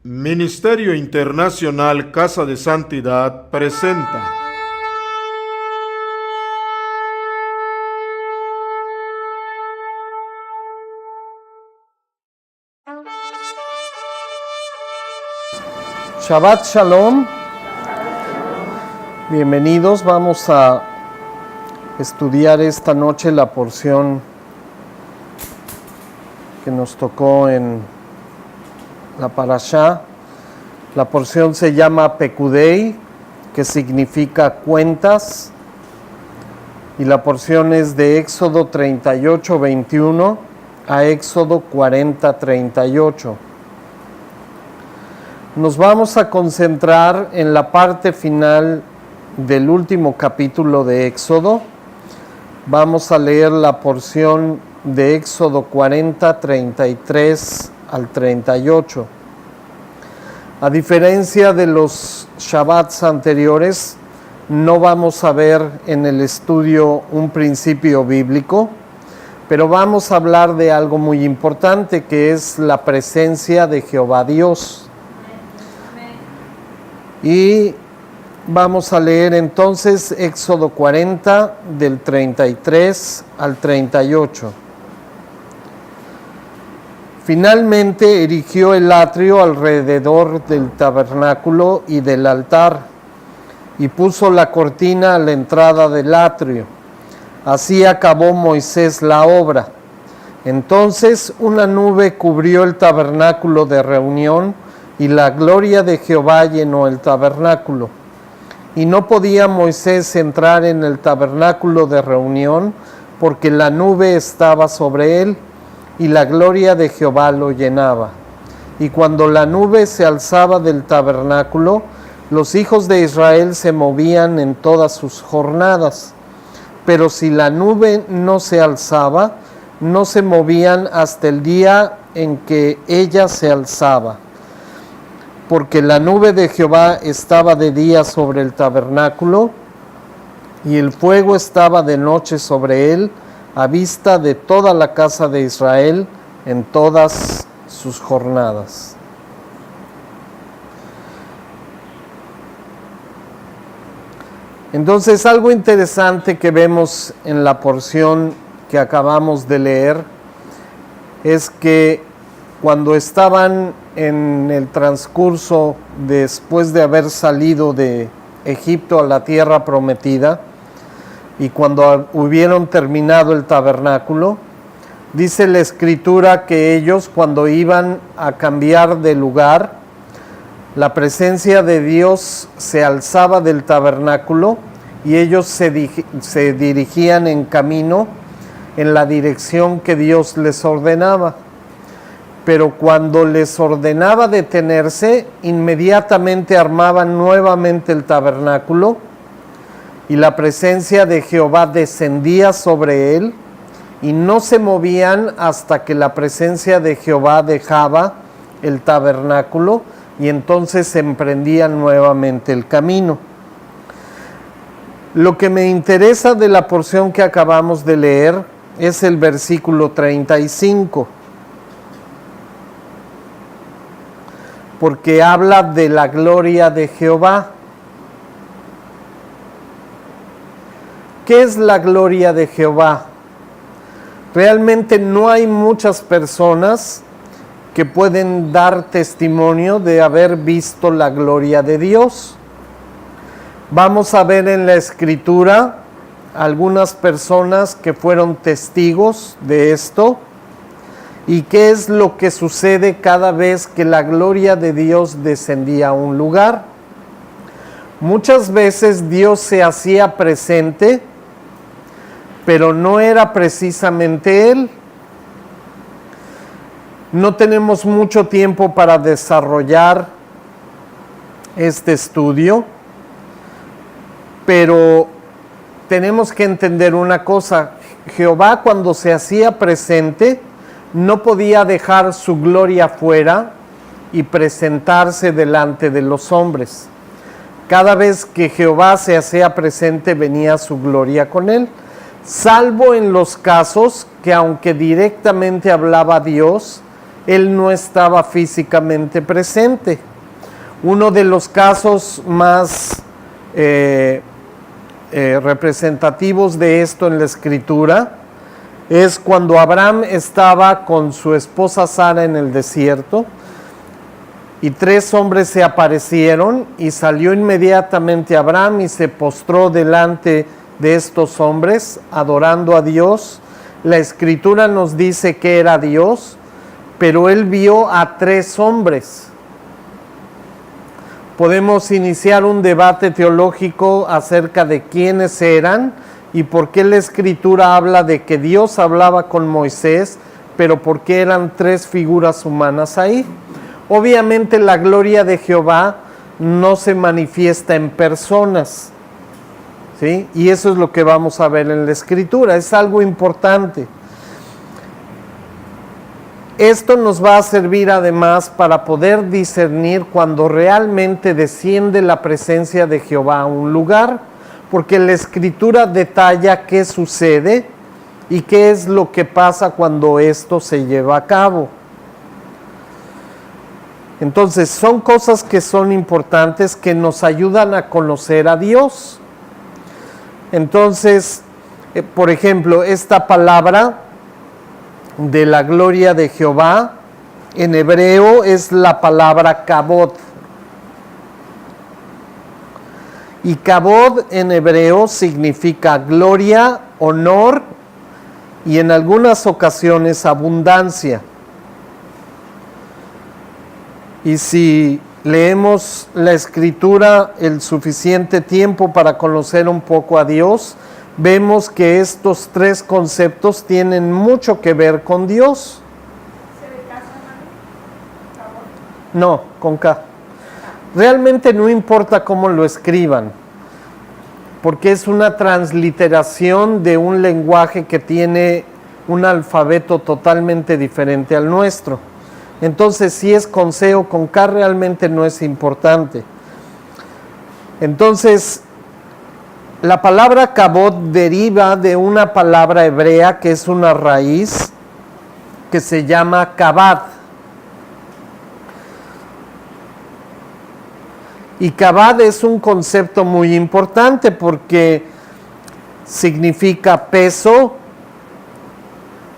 Ministerio Internacional Casa de Santidad presenta Shabbat Shalom, bienvenidos. Vamos a estudiar esta noche la porción que nos tocó en la Parashá. La porción se llama Pekudei, que significa cuentas, y la porción es de Éxodo 38:21 a Éxodo 40:38. Nos vamos a concentrar en la parte final del último capítulo de Éxodo. Vamos a leer la porción de Éxodo 40:33 al 38. A diferencia de los Shabbats anteriores, no vamos a ver en el estudio un principio bíblico, pero vamos a hablar de algo muy importante, que es la presencia de Jehová Dios. Y vamos a leer entonces Éxodo 40 del 33 al 38. Finalmente erigió el atrio alrededor del tabernáculo y del altar y puso la cortina a la entrada del atrio. Así acabó Moisés la obra. Entonces una nube cubrió el tabernáculo de reunión y la gloria de Jehová llenó el tabernáculo. Y no podía Moisés entrar en el tabernáculo de reunión porque la nube estaba sobre él y la gloria de Jehová lo llenaba. Y cuando la nube se alzaba del tabernáculo, los hijos de Israel se movían en todas sus jornadas. Pero si la nube no se alzaba, no se movían hasta el día en que ella se alzaba. Porque la nube de Jehová estaba de día sobre el tabernáculo, y el fuego estaba de noche sobre él, a vista de toda la casa de Israel en todas sus jornadas. Entonces, algo interesante que vemos en la porción que acabamos de leer es que cuando estaban en el transcurso después de haber salido de Egipto a la tierra prometida y cuando hubieron terminado el tabernáculo, dice la Escritura que ellos, cuando iban a cambiar de lugar, la presencia de Dios se alzaba del tabernáculo y ellos se dirigían en camino en la dirección que Dios les ordenaba. Pero cuando les ordenaba detenerse, inmediatamente armaban nuevamente el tabernáculo y la presencia de Jehová descendía sobre él y no se movían hasta que la presencia de Jehová dejaba el tabernáculo y entonces emprendían nuevamente el camino. Lo que me interesa de la porción que acabamos de leer es el versículo 35. Porque habla de la gloria de Jehová. ¿Qué es la gloria de Jehová? Realmente no hay muchas personas que pueden dar testimonio de haber visto la gloria de Dios. Vamos a ver en la Escritura algunas personas que fueron testigos de esto. ¿Y qué es lo que sucede cada vez que la gloria de Dios descendía a un lugar? Muchas veces Dios se hacía presente, pero no era precisamente Él. No tenemos mucho tiempo para desarrollar este estudio, pero tenemos que entender una cosa. Jehová, cuando se hacía presente, no podía dejar su gloria fuera y presentarse delante de los hombres. Cada vez que Jehová se hacía presente, venía su gloria con él, salvo en los casos que, aunque directamente hablaba Dios, él no estaba físicamente presente. Uno de los casos más representativos de esto en la Escritura es cuando Abraham estaba con su esposa Sara en el desierto y 3 hombres se aparecieron y salió inmediatamente Abraham y se postró delante de estos hombres adorando a Dios. La Escritura nos dice que era Dios, pero él vio a 3 hombres. Podemos iniciar un debate teológico acerca de quiénes eran y por qué la Escritura habla de que Dios hablaba con Moisés, pero por qué eran 3 figuras humanas ahí. Obviamente la gloria de Jehová no se manifiesta en personas, ¿sí? Y eso es lo que vamos a ver en la Escritura, es algo importante. Esto nos va a servir además para poder discernir cuando realmente desciende la presencia de Jehová a un lugar, porque la Escritura detalla qué sucede y qué es lo que pasa cuando esto se lleva a cabo. Entonces, son cosas que son importantes, que nos ayudan a conocer a Dios. Entonces, por ejemplo, esta palabra de la gloria de Jehová, en hebreo es la palabra kabod. Y kabod en hebreo significa gloria, honor y en algunas ocasiones abundancia. Y si leemos la Escritura el suficiente tiempo para conocer un poco a Dios, vemos que estos 3 conceptos tienen mucho que ver con Dios. No, con K. Realmente no importa cómo lo escriban, porque es una transliteración de un lenguaje que tiene un alfabeto totalmente diferente al nuestro. Entonces, si es con C o con K, realmente no es importante. Entonces, la palabra kabod deriva de una palabra hebrea que es una raíz que se llama kabad. Y kabad es un concepto muy importante porque significa peso,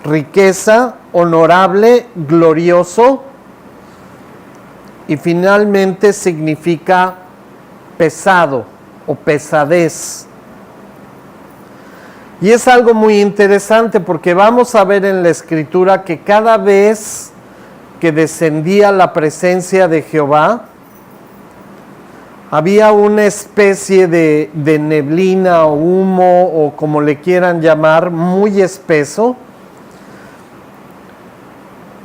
riqueza, honorable, glorioso y finalmente significa pesado o pesadez. Y es algo muy interesante porque vamos a ver en la Escritura que cada vez que descendía la presencia de Jehová, había una especie de neblina o humo o como le quieran llamar, muy espeso.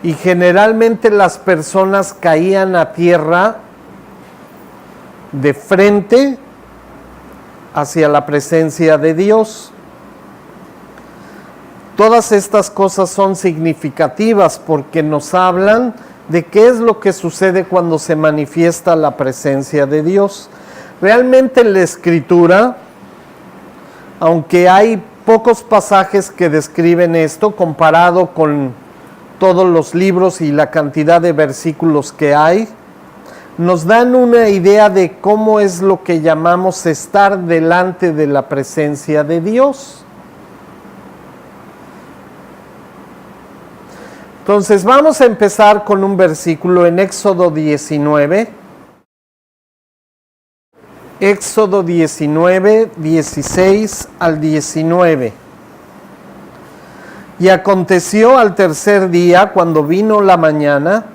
Y generalmente las personas caían a tierra de frente hacia la presencia de Dios. Todas estas cosas son significativas porque nos hablan de qué es lo que sucede cuando se manifiesta la presencia de Dios. Realmente en la Escritura, aunque hay pocos pasajes que describen esto comparado con todos los libros y la cantidad de versículos que hay, nos dan una idea de cómo es lo que llamamos estar delante de la presencia de Dios. Entonces vamos a empezar con un versículo en Éxodo 19. Éxodo 19, 16 al 19. Y aconteció al tercer día, cuando vino la mañana,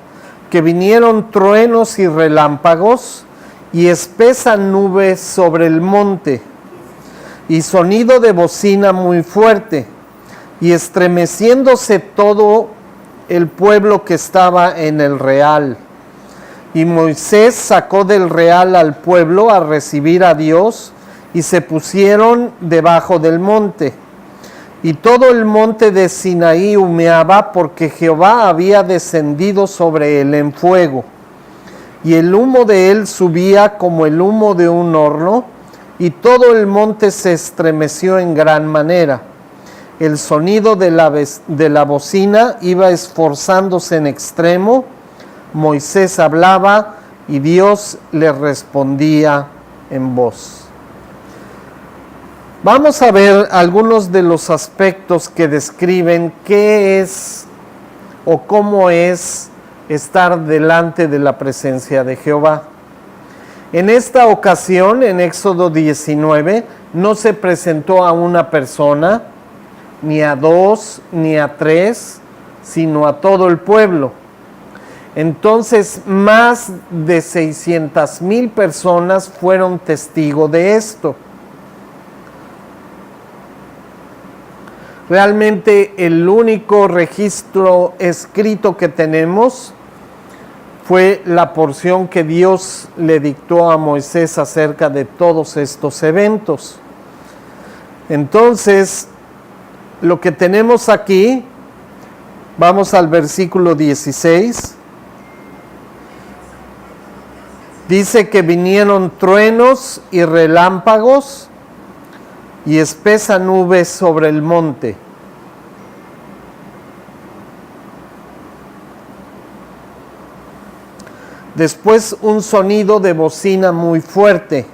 que vinieron truenos y relámpagos y espesa nube sobre el monte, y sonido de bocina muy fuerte, y estremeciéndose todo el pueblo que estaba en el real. Y Moisés sacó del real al pueblo a recibir a Dios, y se pusieron debajo del monte. Y todo el monte de Sinaí humeaba, porque Jehová había descendido sobre él en fuego. Y el humo de él subía como el humo de un horno, y todo el monte se estremeció en gran manera. el sonido de la bocina iba esforzándose en extremo. Moisés hablaba y Dios le respondía en voz. Vamos a ver algunos de los aspectos que describen qué es o cómo es estar delante de la presencia de Jehová. En esta ocasión, en Éxodo 19, no se presentó a una persona, ni a dos, ni a tres, sino a todo el pueblo. Entonces, más de 600,000 personas fueron testigos de esto. Realmente el único registro escrito que tenemos fue la porción que Dios le dictó a Moisés acerca de todos estos eventos. Entonces, lo que tenemos aquí, vamos al versículo 16. Dice que vinieron truenos y relámpagos y espesa nube sobre el monte. Después un sonido de bocina muy fuerte.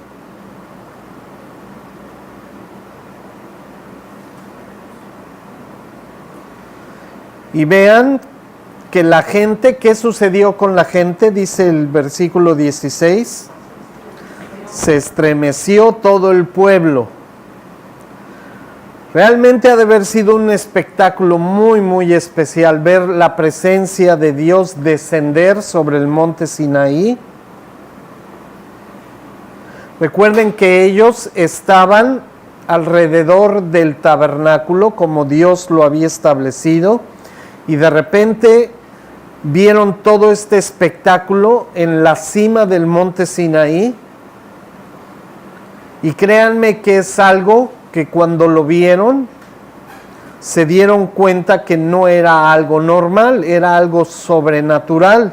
Y vean que la gente, ¿qué sucedió con la gente? Dice el versículo 16. Se estremeció todo el pueblo. Realmente ha de haber sido un espectáculo muy, muy especial ver la presencia de Dios descender sobre el monte Sinaí. Recuerden que ellos estaban alrededor del tabernáculo como Dios lo había establecido y de repente vieron todo este espectáculo en la cima del monte Sinaí y créanme que es algo que cuando lo vieron se dieron cuenta que no era algo normal, era algo sobrenatural.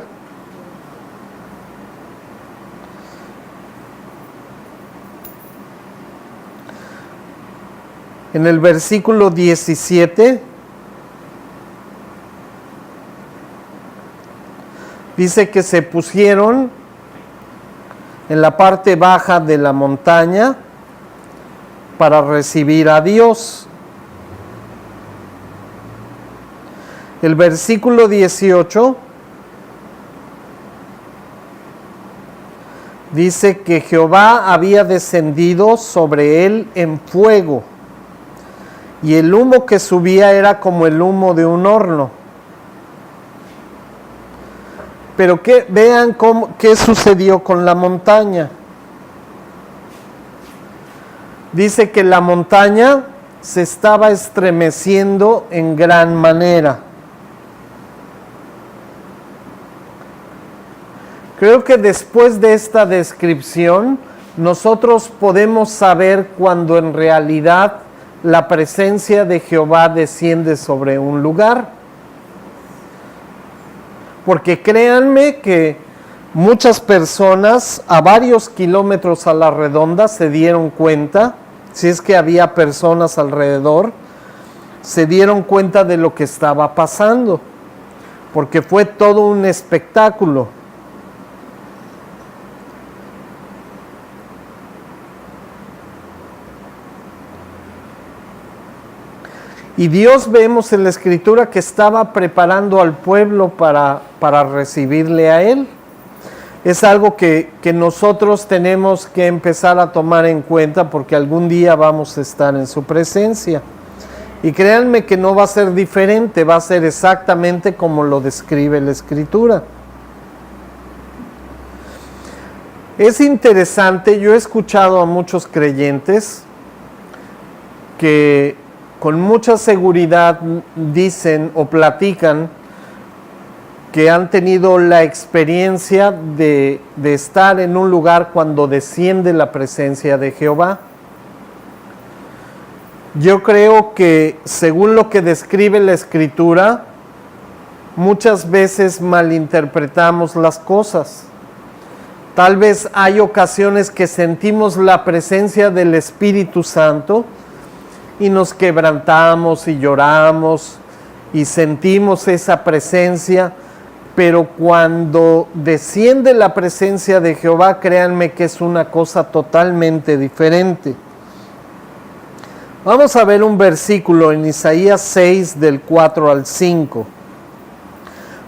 En el versículo 17 dice que se pusieron en la parte baja de la montaña para recibir a Dios. El versículo 18 dice que Jehová había descendido sobre él en fuego y el humo que subía era como el humo de un horno. Pero vean qué sucedió con la montaña. Dice que la montaña se estaba estremeciendo en gran manera. Creo que después de esta descripción, nosotros podemos saber cuando en realidad la presencia de Jehová desciende sobre un lugar. Porque créanme que muchas personas a varios kilómetros a la redonda se dieron cuenta, si es que había personas alrededor, se dieron cuenta de lo que estaba pasando, porque fue todo un espectáculo. Y Dios vemos en la Escritura que estaba preparando al pueblo para recibirle a Él. Es algo que nosotros tenemos que empezar a tomar en cuenta porque algún día vamos a estar en su presencia. Y créanme que no va a ser diferente, va a ser exactamente como lo describe la Escritura. Es interesante, yo he escuchado a muchos creyentes que con mucha seguridad dicen o platican que han tenido la experiencia de estar en un lugar cuando desciende la presencia de Jehová. Yo creo que según lo que describe la Escritura, muchas veces malinterpretamos las cosas. Tal vez hay ocasiones que sentimos la presencia del Espíritu Santo y nos quebrantamos y lloramos y sentimos esa presencia, pero cuando desciende la presencia de Jehová, créanme que es una cosa totalmente diferente. Vamos a ver un versículo en Isaías 6 del 4 al 5,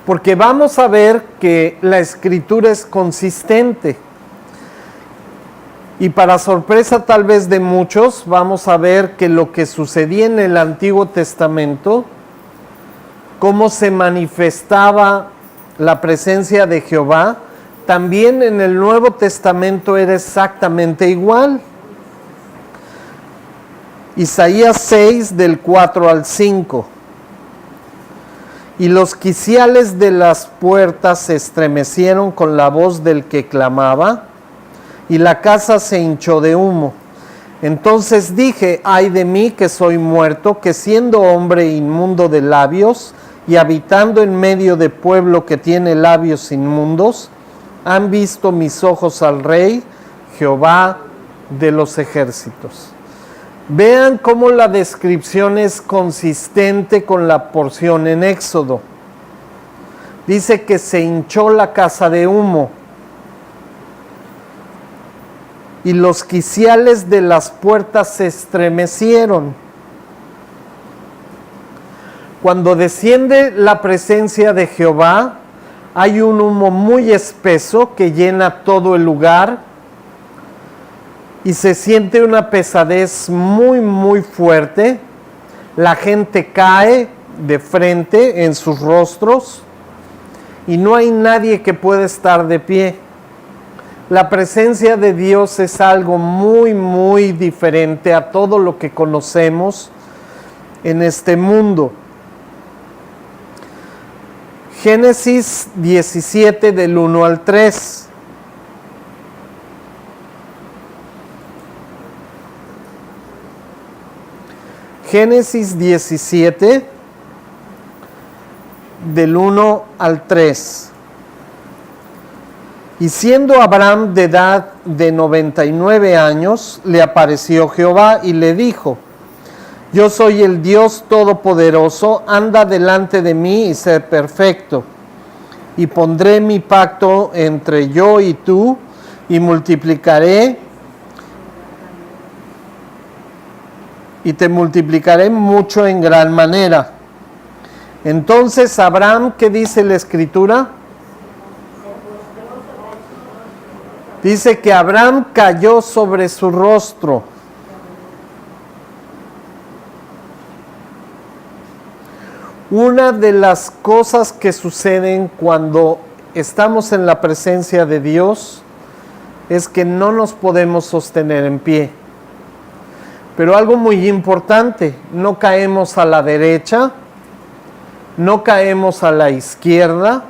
porque vamos a ver que la escritura es consistente. Y para sorpresa tal vez de muchos, vamos a ver que lo que sucedía en el Antiguo Testamento, cómo se manifestaba la presencia de Jehová, también en el Nuevo Testamento era exactamente igual. Isaías 6 del 4 al 5. Y los quiciales de las puertas se estremecieron con la voz del que clamaba, y la casa se hinchó de humo. Entonces dije, ay de mí que soy muerto, que siendo hombre inmundo de labios y habitando en medio de pueblo que tiene labios inmundos, han visto mis ojos al Rey, Jehová de los ejércitos. Vean cómo la descripción es consistente con la porción en Éxodo. Dice que se hinchó la casa de humo. Y los quiciales de las puertas se estremecieron. Cuando desciende la presencia de Jehová, hay un humo muy espeso que llena todo el lugar y se siente una pesadez muy, muy fuerte. La gente cae de frente en sus rostros y no hay nadie que pueda estar de pie. La presencia de Dios es algo muy, muy diferente a todo lo que conocemos en este mundo. Génesis 17 del 1 al 3. Génesis 17 del 1 al 3. Y siendo Abraham de edad de 99 años, le apareció Jehová y le dijo, yo soy el Dios Todopoderoso, anda delante de mí y sé perfecto. Y pondré mi pacto entre yo y tú, y te multiplicaré mucho en gran manera. Entonces Abraham, ¿qué dice la Escritura? Dice que Abraham cayó sobre su rostro. Una de las cosas que suceden cuando estamos en la presencia de Dios es que no nos podemos sostener en pie. Pero algo muy importante, no caemos a la derecha, no caemos a la izquierda,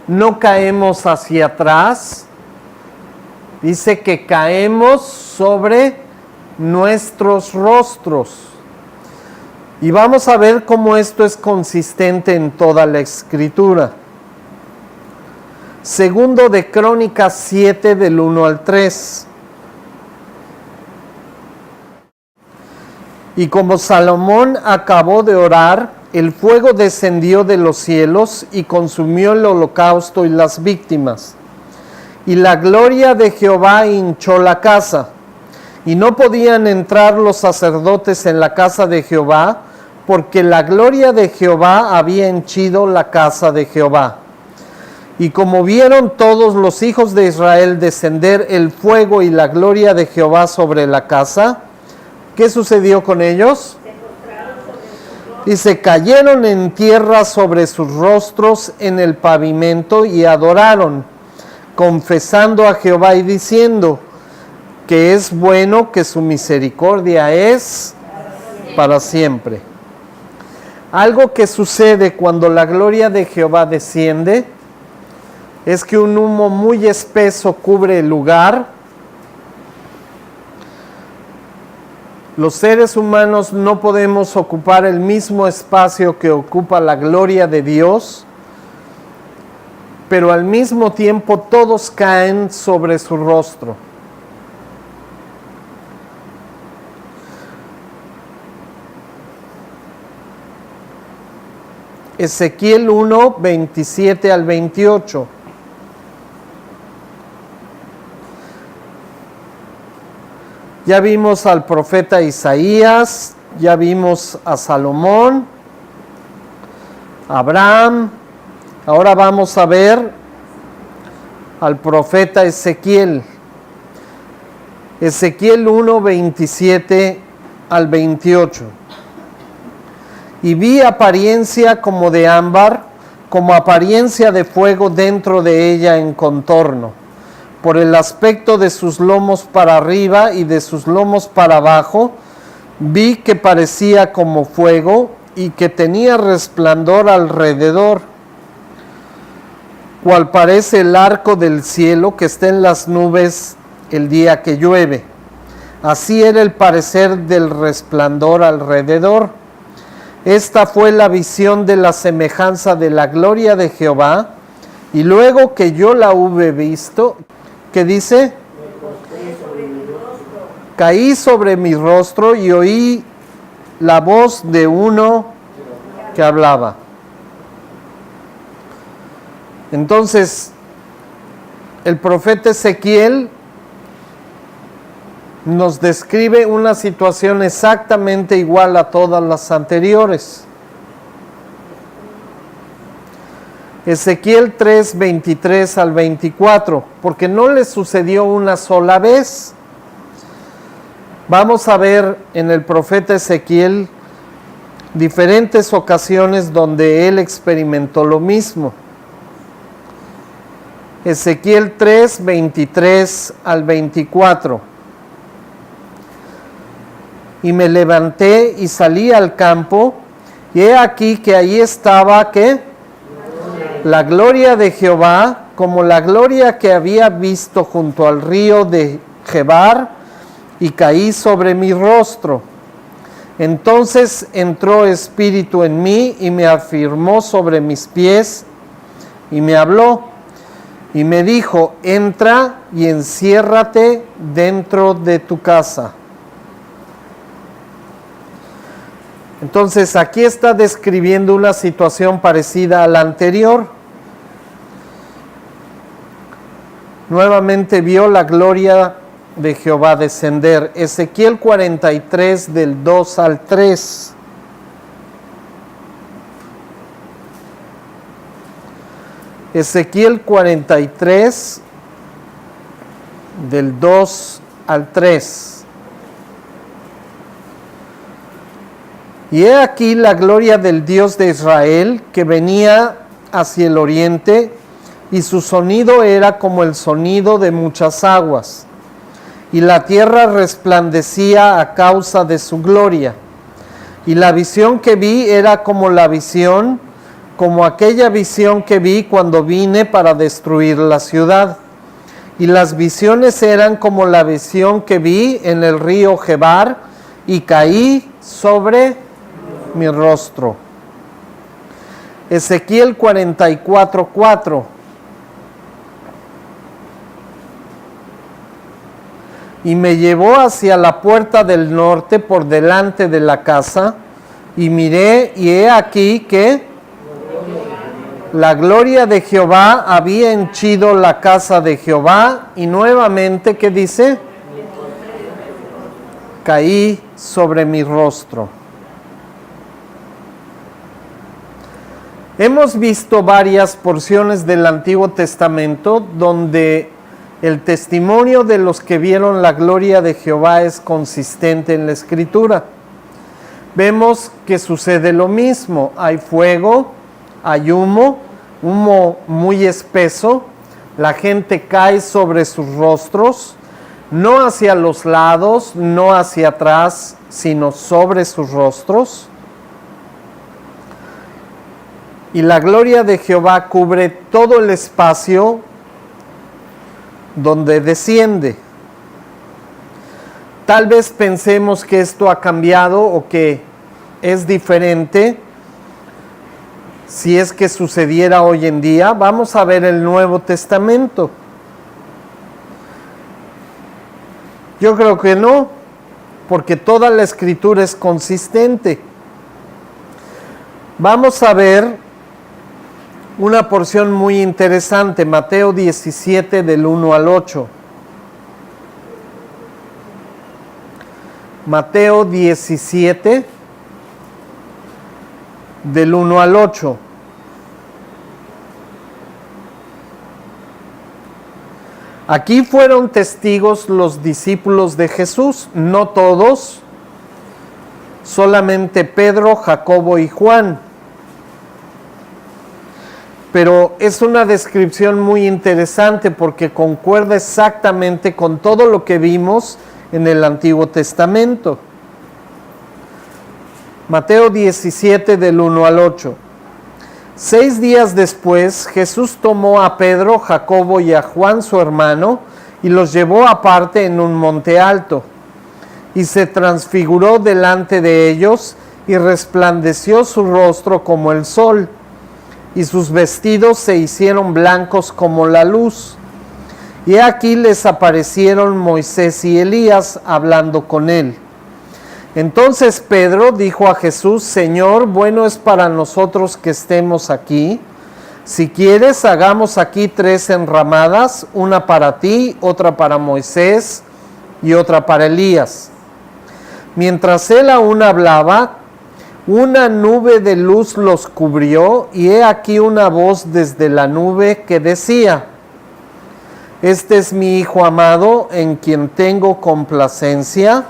no caemos hacia atrás. Dice que caemos sobre nuestros rostros. Y vamos a ver cómo esto es consistente en toda la Escritura. Segundo de Crónicas 7 del 1 al 3. Y como Salomón acabó de orar, el fuego descendió de los cielos y consumió el holocausto y las víctimas. Y la gloria de Jehová hinchó la casa, y no podían entrar los sacerdotes en la casa de Jehová, porque la gloria de Jehová había henchido la casa de Jehová. Y como vieron todos los hijos de Israel descender el fuego y la gloria de Jehová sobre la casa, ¿qué sucedió con ellos? Y se cayeron en tierra sobre sus rostros en el pavimento y adoraron, confesando a Jehová y diciendo que es bueno, que su misericordia es para siempre. Algo que sucede cuando la gloria de Jehová desciende es que un humo muy espeso cubre el lugar. Los seres humanos no podemos ocupar el mismo espacio que ocupa la gloria de Dios, pero al mismo tiempo todos caen sobre su rostro. Ezequiel 1, 27 al 28. Ya vimos al profeta Isaías, ya vimos a Salomón, a Abraham. Ahora vamos a ver al profeta Ezequiel. Ezequiel 1, 27 al 28. Y vi apariencia como de ámbar, como apariencia de fuego dentro de ella en contorno. Por el aspecto de sus lomos para arriba y de sus lomos para abajo, vi que parecía como fuego y que tenía resplandor alrededor, cual parece el arco del cielo que está en las nubes el día que llueve. Así era el parecer del resplandor alrededor. Esta fue la visión de la semejanza de la gloria de Jehová, y luego que yo la hube visto, ¿qué dice? Caí sobre mi rostro y oí la voz de uno que hablaba. Entonces, el profeta Ezequiel nos describe una situación exactamente igual a todas las anteriores. Ezequiel 3, 23 al 24, porque no le sucedió una sola vez. Vamos a ver en el profeta Ezequiel diferentes ocasiones donde él experimentó lo mismo. Ezequiel 3, 23 al 24. Y me levanté y salí al campo, y he aquí que allí estaba, ¿qué? La gloria de Jehová, como la gloria que había visto junto al río de Chebar, y caí sobre mi rostro. Entonces entró espíritu en mí y me afirmó sobre mis pies y me habló y me dijo: entra y enciérrate dentro de tu casa. Entonces aquí está describiendo una situación parecida a la anterior. Nuevamente vio la gloria de Jehová descender. Ezequiel 43 del 2 al 3. Ezequiel 43 del 2 al 3. Y he aquí la gloria del Dios de Israel que venía hacia el oriente, y su sonido era como el sonido de muchas aguas, y la tierra resplandecía a causa de su gloria. Y la visión que vi era como aquella visión que vi cuando vine para destruir la ciudad. Y las visiones eran como la visión que vi en el río Chebar, y caí sobre mi rostro. Ezequiel 44, 4. Y me llevó hacia la puerta del norte por delante de la casa, y miré, y he aquí que la gloria de Jehová había henchido la casa de Jehová, y nuevamente, ¿qué dice? Caí sobre mi rostro. Hemos visto varias porciones del Antiguo Testamento donde el testimonio de los que vieron la gloria de Jehová es consistente en la Escritura. Vemos que sucede lo mismo. Hay fuego, hay humo muy espeso. La gente cae sobre sus rostros, no hacia los lados, no hacia atrás, sino sobre sus rostros. Y la gloria de Jehová cubre todo el espacio donde desciende. Tal vez pensemos que esto ha cambiado o que es diferente si es que sucediera hoy en día. Vamos a ver el Nuevo Testamento. Yo creo que no, porque toda la Escritura es consistente. Vamos a ver una porción muy interesante, Mateo 17 del 1 al 8. Mateo 17 del 1 al 8. Aquí fueron testigos los discípulos de Jesús, no todos, solamente Pedro, Jacobo y Juan. Pero es una descripción muy interesante porque concuerda exactamente con todo lo que vimos en el Antiguo Testamento. Mateo 17 del 1 al 8. 6 días después, Jesús tomó a Pedro, Jacobo y a Juan su hermano y los llevó aparte en un monte alto. Y se transfiguró delante de ellos y resplandeció su rostro como el sol, y sus vestidos se hicieron blancos como la luz. Y aquí les aparecieron Moisés y Elías hablando con él. Entonces Pedro dijo a Jesús: Señor, bueno es para nosotros que estemos aquí. Si quieres, hagamos aquí 3 enramadas, una para ti, otra para Moisés y otra para Elías. Mientras él aún hablaba, una nube de luz los cubrió, y he aquí una voz desde la nube que decía: Este es mi Hijo amado, en quien tengo complacencia.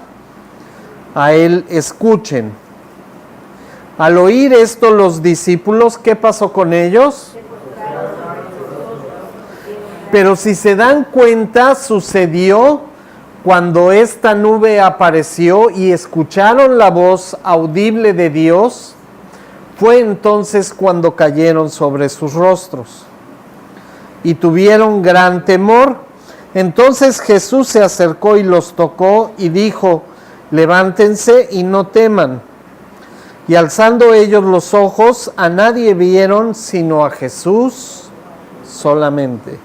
A él escuchen. Al oír esto los discípulos, ¿qué pasó con ellos? Pero si se dan cuenta, sucedió cuando esta nube apareció y escucharon la voz audible de Dios, fue entonces cuando cayeron sobre sus rostros y tuvieron gran temor. Entonces Jesús se acercó y los tocó y dijo: Levántense y no teman. Y alzando ellos los ojos, a nadie vieron sino a Jesús solamente.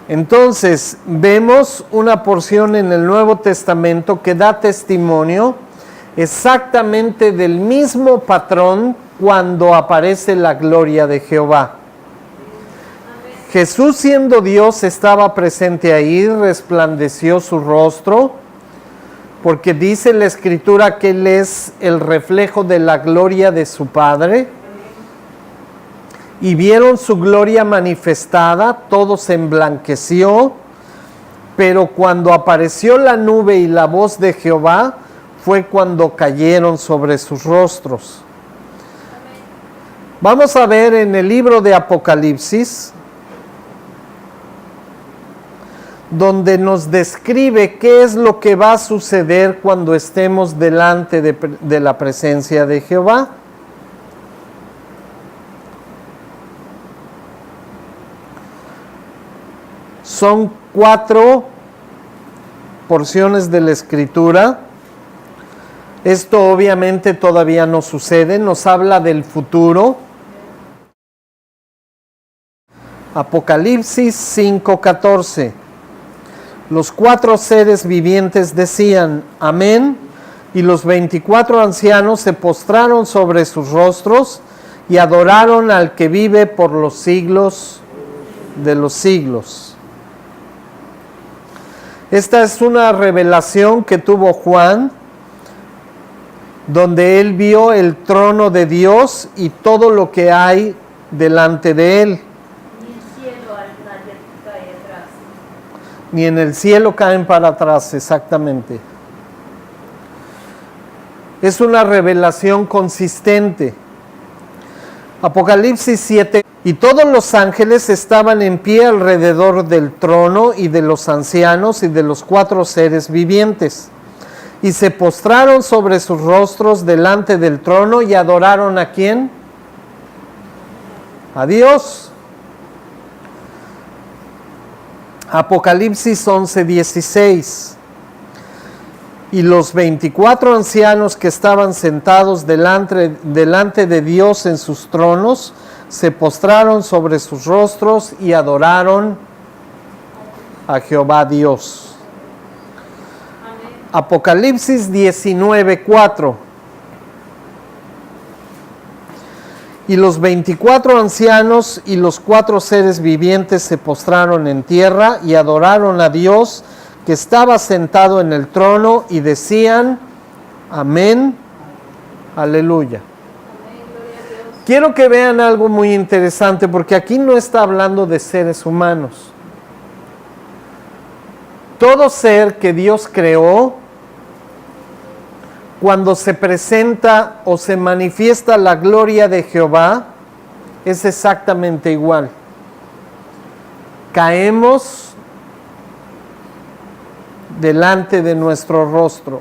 Entonces vemos una porción en el Nuevo Testamento que da testimonio exactamente del mismo patrón cuando aparece la gloria de Jehová. Jesús, siendo Dios, estaba presente ahí, resplandeció su rostro, porque dice la Escritura que Él es el reflejo de la gloria de su Padre. Y vieron su gloria manifestada, todo se emblanqueció, pero cuando apareció la nube y la voz de Jehová, fue cuando cayeron sobre sus rostros. Vamos a ver en el libro de Apocalipsis, donde nos describe qué es lo que va a suceder cuando estemos delante de la presencia de Jehová. Son 4 porciones de la Escritura. Esto obviamente todavía no sucede, nos habla del futuro. Apocalipsis 5:14. Los 4 seres vivientes decían: Amén, y los 24 ancianos se postraron sobre sus rostros y adoraron al que vive por los siglos de los siglos. Esta es una revelación que tuvo Juan, donde él vio el trono de Dios y todo lo que hay delante de él. Ni en el cielo caen para atrás, exactamente. Es una revelación consistente. Apocalipsis 7. Y todos los ángeles estaban en pie alrededor del trono y de los ancianos y de los 4 seres vivientes. Y se postraron sobre sus rostros delante del trono y adoraron ¿a quién? A Dios. Apocalipsis 11:16. Y los 24 ancianos que estaban sentados delante de Dios en sus tronos, se postraron sobre sus rostros y adoraron a Jehová Dios. Amén. Apocalipsis 19:4. Y los 24 ancianos y los 4 seres vivientes se postraron en tierra y adoraron a Dios que estaba sentado en el trono y decían, amén, aleluya. Quiero que vean algo muy interesante porque aquí no está hablando de seres humanos. Todo ser que Dios creó, cuando se presenta o se manifiesta la gloria de Jehová, es exactamente igual. Caemos delante de nuestro rostro.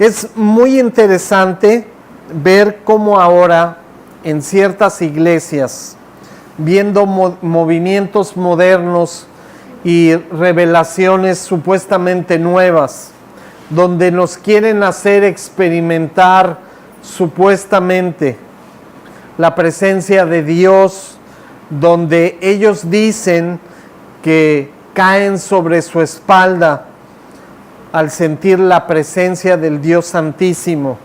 Es muy interesante ver cómo ahora en ciertas iglesias, viendo movimientos modernos y revelaciones supuestamente nuevas, donde nos quieren hacer experimentar supuestamente la presencia de Dios, donde ellos dicen que caen sobre su espalda al sentir la presencia del Dios Santísimo.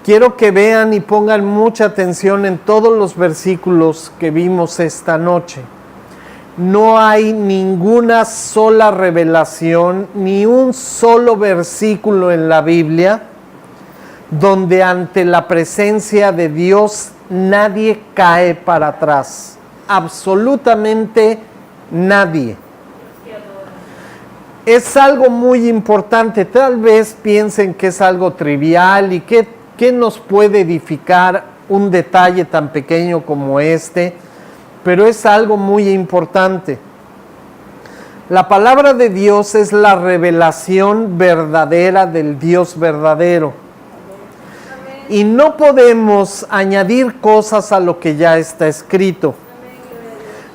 Quiero que vean y pongan mucha atención en todos los versículos que vimos esta noche. No hay ninguna sola revelación, ni un solo versículo en la Biblia donde ante la presencia de Dios nadie cae para atrás. Absolutamente nadie. Es algo muy importante. Tal vez piensen que es algo trivial y que nos puede edificar un detalle tan pequeño como este. Pero es algo muy importante. La palabra de Dios es la revelación verdadera del Dios verdadero. Y no podemos añadir cosas a lo que ya está escrito.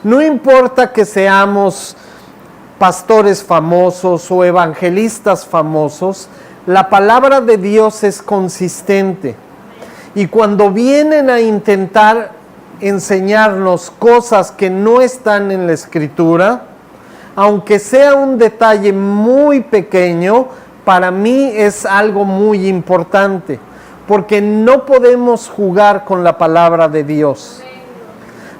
No importa que seamos pastores famosos o evangelistas famosos, la palabra de Dios es consistente. Y cuando vienen a intentar enseñarnos cosas que no están en la Escritura, aunque sea un detalle muy pequeño, para mí es algo muy importante, porque no podemos jugar con la palabra de Dios.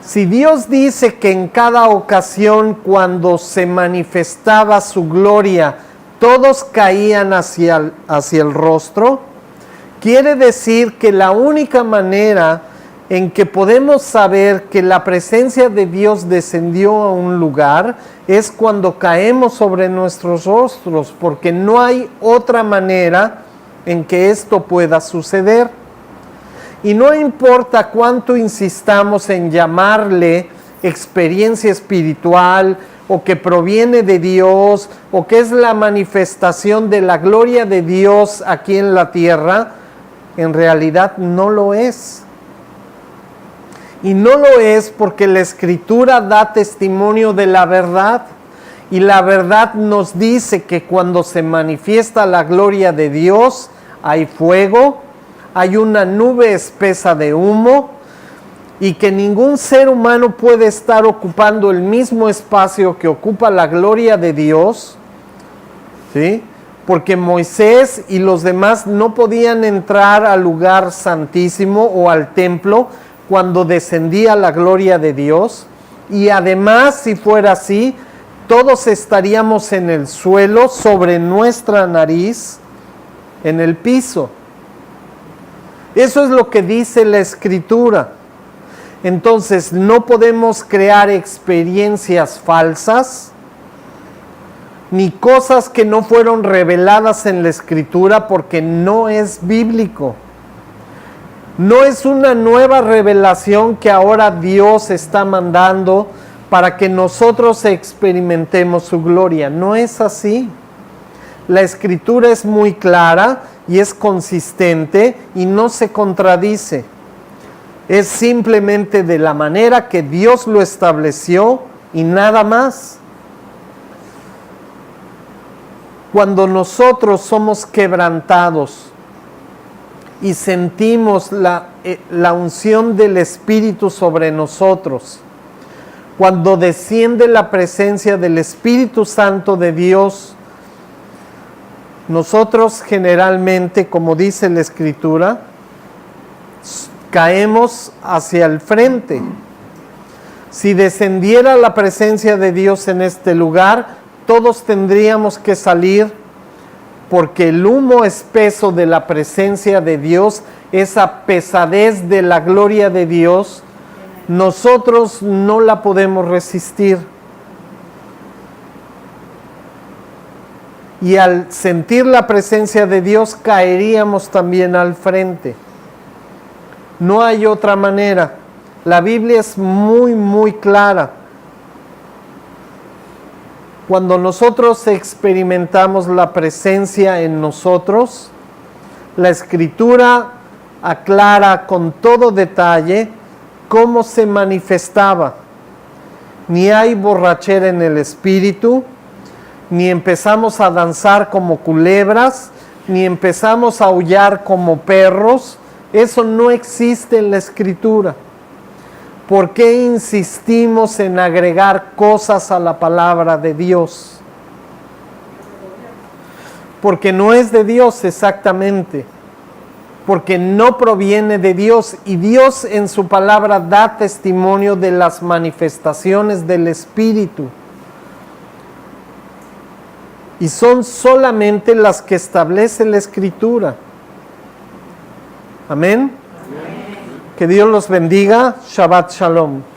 Si Dios dice que en cada ocasión cuando se manifestaba su gloria, todos caían hacia el rostro, quiere decir que la única manera en que podemos saber que la presencia de Dios descendió a un lugar es cuando caemos sobre nuestros rostros, porque no hay otra manera en que esto pueda suceder. Y no importa cuánto insistamos en llamarle experiencia espiritual, o que proviene de Dios, o que es la manifestación de la gloria de Dios aquí en la tierra, en realidad no lo es. Y no lo es porque la Escritura da testimonio de la verdad. Y la verdad nos dice que cuando se manifiesta la gloria de Dios, hay fuego, hay una nube espesa de humo, y que ningún ser humano puede estar ocupando el mismo espacio que ocupa la gloria de Dios, ¿sí? Porque Moisés y los demás no podían entrar al lugar santísimo o al templo cuando descendía la gloria de Dios. Y además, si fuera así, todos estaríamos en el suelo, sobre nuestra nariz, en el piso. Eso es lo que dice la Escritura. Entonces, no podemos crear experiencias falsas, ni cosas que no fueron reveladas en la Escritura, porque no es bíblico. No es una nueva revelación que ahora Dios está mandando para que nosotros experimentemos su gloria. No es así. La Escritura es muy clara y es consistente y no se contradice. Es simplemente de la manera que Dios lo estableció y nada más. Cuando nosotros somos quebrantados y sentimos la unción del Espíritu sobre nosotros, cuando desciende la presencia del Espíritu Santo de Dios, nosotros generalmente, como dice la Escritura, caemos hacia el frente. Si descendiera la presencia de Dios en este lugar, todos tendríamos que salir, porque el humo espeso de la presencia de Dios, esa pesadez de la gloria de Dios, nosotros no la podemos resistir. Y al sentir la presencia de Dios, caeríamos también al frente. No hay otra manera. La Biblia es muy, muy clara. Cuando nosotros experimentamos la presencia en nosotros, la Escritura aclara con todo detalle cómo se manifestaba. Ni hay borrachera en el espíritu, ni empezamos a danzar como culebras, ni empezamos a aullar como perros. Eso no existe en la Escritura. ¿Por qué insistimos en agregar cosas a la palabra de Dios? Porque no es de Dios exactamente. Porque no proviene de Dios. Y Dios en su palabra da testimonio de las manifestaciones del Espíritu. Y son solamente las que establece la Escritura. Amén. Que Dios los bendiga. Shabbat Shalom.